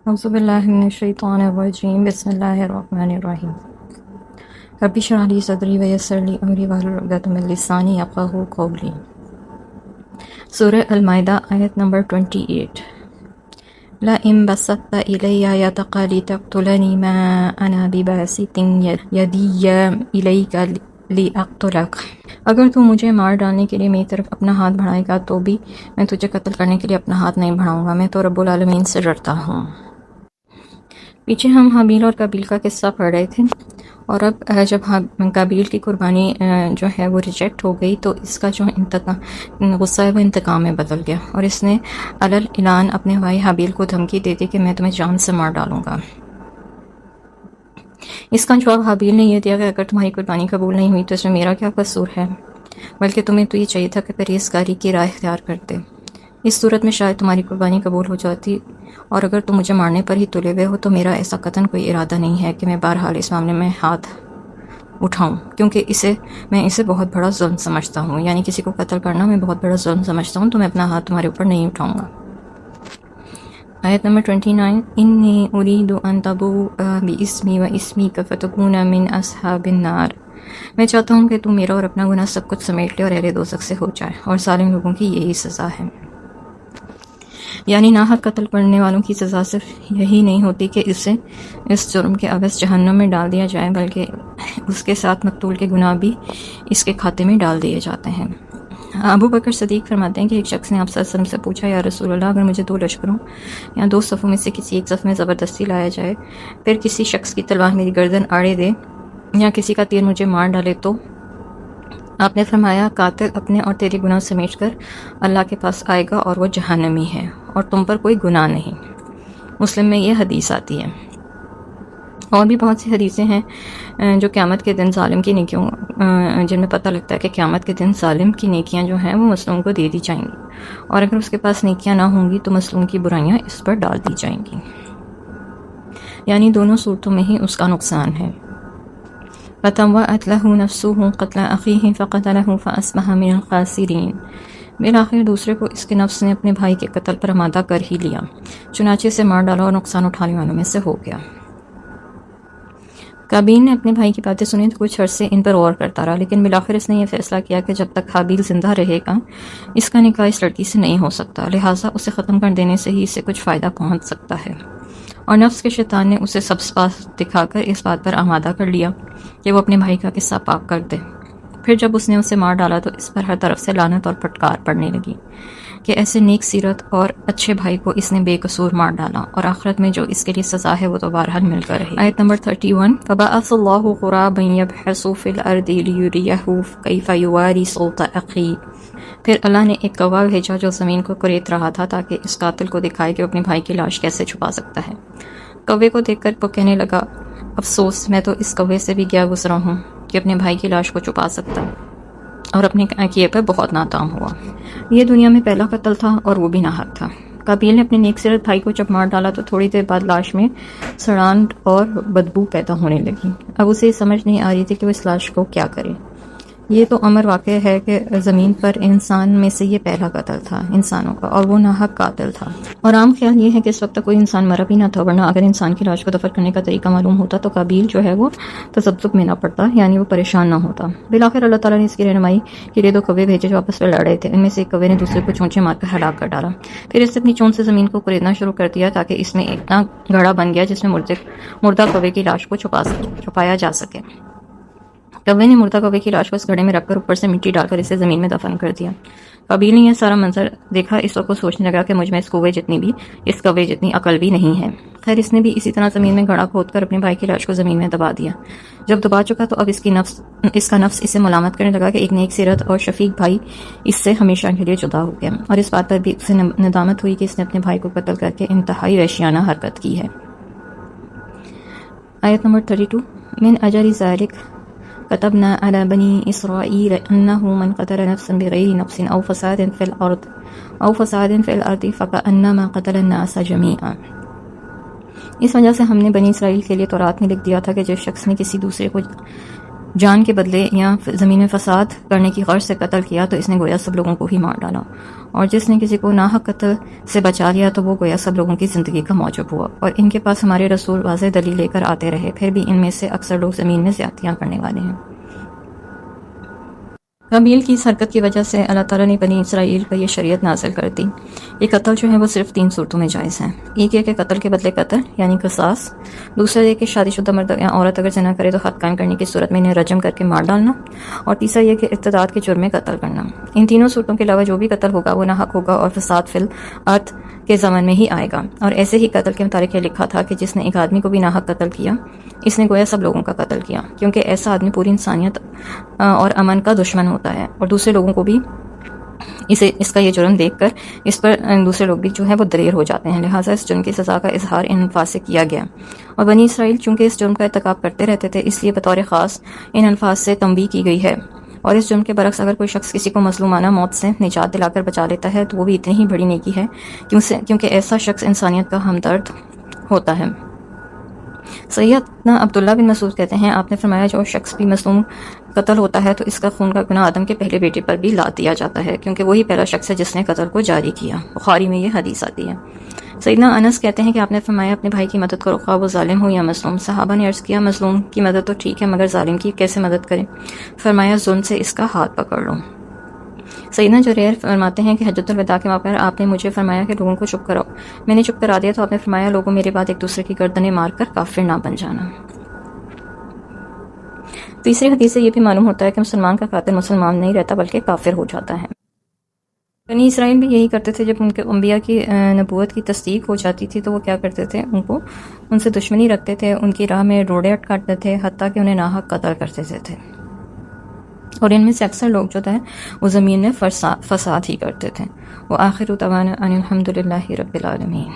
اعوذ باللہ من الشیطان الرجیم بسم اللہ الرحمن الرحیم رب اشرح لی صدری ویسر لی امری واحلل عقدۃ من لسانی یفقہوا قولی۔ سورہ المائدہ آیت نمبر 28۔ لئن بسطت الی یدک لتقتلنی ما انا بباسط یدی الیک لاقتلک، اگر تو مجھے مار ڈالنے کے لیے میری طرف اپنا ہاتھ بڑھائے گا تو بھی میں تجھے قتل کرنے کے لیے اپنا ہاتھ نہیں بڑھاؤں گا، میں تو رب العالمین سے ڈرتا ہوں۔ پیچھے ہم حابیل اور قابیل کا قصہ پڑھ رہے تھے، اور اب جب قابیل کی قربانی جو ہے وہ ریجیکٹ ہو گئی تو اس کا جو غصہ ہے وہ انتقام میں بدل گیا، اور اس نے علل اعلان اپنے بھائی حابیل کو دھمکی دے دی کہ میں تمہیں جان سے مار ڈالوں گا۔ اس کا جواب حابیل نے یہ دیا کہ اگر تمہاری قربانی قبول نہیں ہوئی تو اس میں میرا کیا قصور ہے، بلکہ تمہیں تو یہ چاہیے تھا کہ پرہیزگاری کی راہ اختیار کرتے، اس صورت میں شاید تمہاری قربانی قبول ہو جاتی، اور اگر تم مجھے مارنے پر ہی تلے ہوئے ہو تو میرا ایسا قطعاً کوئی ارادہ نہیں ہے کہ میں بہرحال اس معاملے میں ہاتھ اٹھاؤں، کیونکہ میں اسے بہت بڑا ظلم سمجھتا ہوں، یعنی کسی کو قتل کرنا میں بہت بڑا ظلم سمجھتا ہوں، تو میں اپنا ہاتھ تمہارے اوپر نہیں اٹھاؤں گا۔ آیت نمبر 29۔ انی ارید ان تبوء باسمی واسمک فتکون من اصحاب النار، میں چاہتا ہوں کہ تم میرا اور اپنا گناہ سب کچھ سمیٹ لے اور اہل دوزخ سے ہو جائے، اور ظالم لوگوں کی یہی سزا ہے۔ یعنی ناحق قتل کرنے والوں کی سزا صرف یہی نہیں ہوتی کہ اسے اس جرم کے عوض جہنم میں ڈال دیا جائے، بلکہ اس کے ساتھ مقتول کے گناہ بھی اس کے کھاتے میں ڈال دیے جاتے ہیں۔ ابو بکر صدیق فرماتے ہیں کہ ایک شخص نے آپ صلی اللہ علیہ وسلم سے پوچھا، یا رسول اللہ، اگر مجھے 2 لشکروں یا 2 صفوں میں سے کسی ایک صف میں زبردستی لایا جائے، پھر کسی شخص کی تلوار میری گردن آڑے دے یا کسی کا تیر مجھے مار ڈالے، تو آپ نے فرمایا، قاتل اپنے اور تیرے گناہ سمیٹ کر اللہ کے پاس آئے گا اور وہ جہنمی ہے، اور تم پر کوئی گناہ نہیں۔ مسلم میں یہ حدیث آتی ہے۔ اور بھی بہت سی حدیثیں ہیں جو قیامت کے دن ظالم کی نیکیوں جن میں پتہ لگتا ہے کہ قیامت کے دن ظالم کی نیکیاں جو ہیں وہ مظلوم کو دے دی جائیں گی، اور اگر اس کے پاس نیکیاں نہ ہوں گی تو مظلوم کی برائیاں اس پر ڈال دی جائیں گی، یعنی دونوں صورتوں میں ہی اس کا نقصان ہے۔ فَطَوَّعَتْ لَهُ نَفْسُهُ قَتْلَ أَخِيهِ فَقَتَلَهُ فَأَصْبَحَ مِنَ الْخَاسِرِينَ، بالآخر دوسرے کو اس کے نفس نے اپنے بھائی کے قتل پر آمادہ کر ہی لیا، چنانچہ اسے مار ڈالا اور نقصان اٹھانے والوں میں سے ہو گیا۔ قابیل نے اپنے بھائی کی باتیں سنی تو کچھ عرصے ان پر غور کرتا رہا، لیکن بالآخر اس نے یہ فیصلہ کیا کہ جب تک حابیل زندہ رہے گا اس کا نکاح اس لڑکی سے نہیں ہو سکتا، لہٰذا اسے ختم کر دینے سے ہی اسے کچھ فائدہ پہنچ سکتا ہے، اور نفس کے شیطان نے اسے سبز پاس دکھا کر اس بات پر آمادہ کر لیا کہ وہ اپنے بھائی کا قصہ پاک کر دے۔ پھر جب اس نے اسے مار ڈالا تو اس پر ہر طرف سے لعنت اور پھٹکار پڑنے لگی کہ ایسے نیک سیرت اور اچھے بھائی کو اس نے بے قصور مار ڈالا، اور آخرت میں جو اس کے لیے سزا ہے وہ تو بہرحال مل کر رہی۔ آیت نمبر 31۔ فَبَعَثَ اللَّهُ غُرَابًا يَبْحَثُ فِي الْأَرْضِ لِيُرِيَهُ كَيْفَ يُوَارِي صَوْتَ أَخِيهِ، پھر اللہ نے ایک کوّا بھیجا جو زمین کو کریت رہا تھا تاکہ اس قاتل کو دکھائے کہ وہ اپنے بھائی کی لاش کیسے چھپا سکتا ہے۔ کوّے کو دیکھ کر وہ کہنے لگا، افسوس، میں تو اس کوّے سے بھی گیا گزرا ہوں کہ اپنے بھائی کی لاش کو چھپا سکتا، اور اپنے کیے پر بہت نادام ہوا۔ یہ دنیا میں پہلا قتل تھا اور وہ بھی ناحق تھا۔ قابیل نے اپنے نیک سیرت بھائی کو جب مار ڈالا تو تھوڑی دیر بعد لاش میں سڑان اور بدبو پیدا ہونے لگی۔ اب اسے یہ سمجھ نہیں آ رہی تھی کہ وہ اس لاش کو کیا کرے۔ یہ تو امر واقع ہے کہ زمین پر انسان میں سے یہ پہلا قتل تھا انسانوں کا، اور وہ ناحق قاتل تھا، اور عام خیال یہ ہے کہ اس وقت تک کوئی انسان مرا بھی نہ تھا، ورنہ اگر انسان کی لاش کو دفن کرنے کا طریقہ معلوم ہوتا تو قابیل جو ہے وہ تذبذب میں نہ پڑتا، یعنی وہ پریشان نہ ہوتا۔ بالآخر اللہ تعالیٰ نے اس کی رہنمائی کے لیے 2 کوے بھیجے جو آپس میں لڑ رہے تھے، ان میں سے ایک کوے نے دوسرے کو چونچیں مار کر ہلاک کر ڈالا، پھر اس نے اپنی چونچ سے زمین کو کریدنا شروع کر دیا تاکہ اس میں اتنا گڑھا بن گیا جس میں مردہ کوے کی لاش کو چھپایا جا سکے۔ کوے نے مردہ کوے کی لاش کو اس گڑھے میں رکھ کر اوپر سے مٹی ڈال کر اسے زمین میں دفن کر دیا۔ قابیل نے یہ سارا منظر دیکھا، اس وقت وہ سوچنے لگا کہ مجھ میں اس کوے جتنی عقل بھی نہیں ہے۔ خیر، اس نے بھی اسی طرح زمین میں گڑھا کھود کر اپنے بھائی کی لاش کو زمین میں دبا دیا۔ جب دبا چکا تو اب اس کا نفس اسے ملامت کرنے لگا کہ ایک نیک سیرت اور شفیق بھائی اس سے ہمیشہ کے لیے جدا ہو گیا، اور اس بات پر بھی اسے ندامت ہوئی کہ اس نے اپنے بھائی کو قتل کر کے انتہائی وحشیانہ حرکت کی ہے۔ آیت نمبر 32۔ من اجل ذلک كتبنا على بني إسرائيل أنه من قتل نفسا بغير نفس أو فساد في الأرض فكأنما قتل الناس جميعا، اس وجہ سے ہم نے بنی اسرائیل کے لیے تورات میں لکھ دیا تھا کہ جس شخص نے کسی دوسرے کو جان کے بدلے یا زمین میں فساد کرنے کی غرض سے قتل کیا تو اس نے گویا سب لوگوں کو ہی مار ڈالا، اور جس نے کسی کو ناحق قتل سے بچا لیا تو وہ گویا سب لوگوں کی زندگی کا موجب ہوا۔ اور ان کے پاس ہمارے رسول واضح دلیل لے کر آتے رہے، پھر بھی ان میں سے اکثر لوگ زمین میں زیادتیاں کرنے والے ہیں۔ قابیل کی اس حرکت کی وجہ سے اللہ تعالیٰ نے بنی اسرائیل پر یہ شریعت نازل کر دی۔ یہ قتل جو ہے وہ صرف 3 صورتوں میں جائز ہیں۔ ایک یہ کہ قتل کے بدلے قتل یعنی قصاص، دوسرا یہ کہ شادی شدہ مرد یا عورت اگر زنا کرے تو حد قائم کرنے کی صورت میں انہیں رجم کر کے مار ڈالنا، اور تیسرا یہ کہ ارتداد کے جرم میں قتل کرنا۔ ان تینوں صورتوں کے علاوہ جو بھی قتل ہوگا وہ ناحق ہوگا اور فساد فی الارض کے ضمن میں ہی آئے گا۔ اور ایسے ہی قتل کے متعلق یہ لکھا تھا کہ جس نے ایک آدمی کو بھی ناحق قتل کیا اس نے گویا سب لوگوں کا قتل کیا، کیونکہ ایسا آدمی پوری انسانیت اور امن کا دشمن ہوتا ہے، اور دوسرے لوگوں کو بھی اس کا یہ جرم دیکھ کر اس پر دوسرے لوگ بھی جو ہے وہ دلیر ہو جاتے ہیں۔ لہٰذا اس جرم کی سزا کا اظہار ان الفاظ سے کیا گیا، اور بنی اسرائیل چونکہ اس جرم کا ارتکاب کرتے رہتے تھے اس لیے بطور خاص ان الفاظ سے تنبیہ کی گئی ہے۔ اور اس جرم کے برعکس اگر کوئی شخص کسی کو مظلومانہ موت سے نجات دلا کر بچا لیتا ہے تو وہ بھی اتنی ہی بڑی نیکی ہے، کیونکہ ایسا شخص انسانیت کا ہمدرد ہوتا ہے۔ سیدنا عبداللہ بن مسعود کہتے ہیں آپ نے فرمایا جو شخص بھی مظلوم قتل ہوتا ہے تو اس کا خون کا گناہ آدم کے پہلے بیٹے پر بھی لاد دیا جاتا ہے، کیونکہ وہی پہلا شخص ہے جس نے قتل کو جاری کیا۔ بخاری میں یہ حدیث آتی ہے۔ سیدنا انس کہتے ہیں کہ آپ نے فرمایا اپنے بھائی کی مدد کرو خواہ وہ ظالم ہو یا مظلوم۔ صحابہ نے عرض کیا مظلوم کی مدد تو ٹھیک ہے مگر ظالم کی کیسے مدد کریں؟ فرمایا ظلم سے اس کا ہاتھ پکڑ لو۔ سیدنا جریر فرماتے ہیں کہ حجۃ الوداع کے موقع پر آپ نے مجھے فرمایا کہ لوگوں کو چپ کراؤ، میں نے چپ کرا دیا تو آپ نے فرمایا لوگوں میرے بعد ایک دوسرے کی گردنیں مار کر کافر نہ بن جانا۔ تیسری حدیث سے یہ بھی معلوم ہوتا ہے کہ مسلمان کا قاتل مسلمان نہیں رہتا بلکہ کافر ہو جاتا ہے۔ بنی اسرائیل بھی یہی کرتے تھے، جب ان کے انبیاء کی نبوت کی تصدیق ہو جاتی تھی تو وہ کیا کرتے تھے، ان سے دشمنی رکھتے تھے، ان کی راہ میں روڑے اٹکاٹتے تھے، حتیٰ کہ انہیں ناحق قتل کرتے تھے۔ اور ان میں سے اکثر لوگ جو تھے وہ زمین میں فساد ہی کرتے تھے۔ وآخر دعوانا ان الحمد للہ رب العالمین۔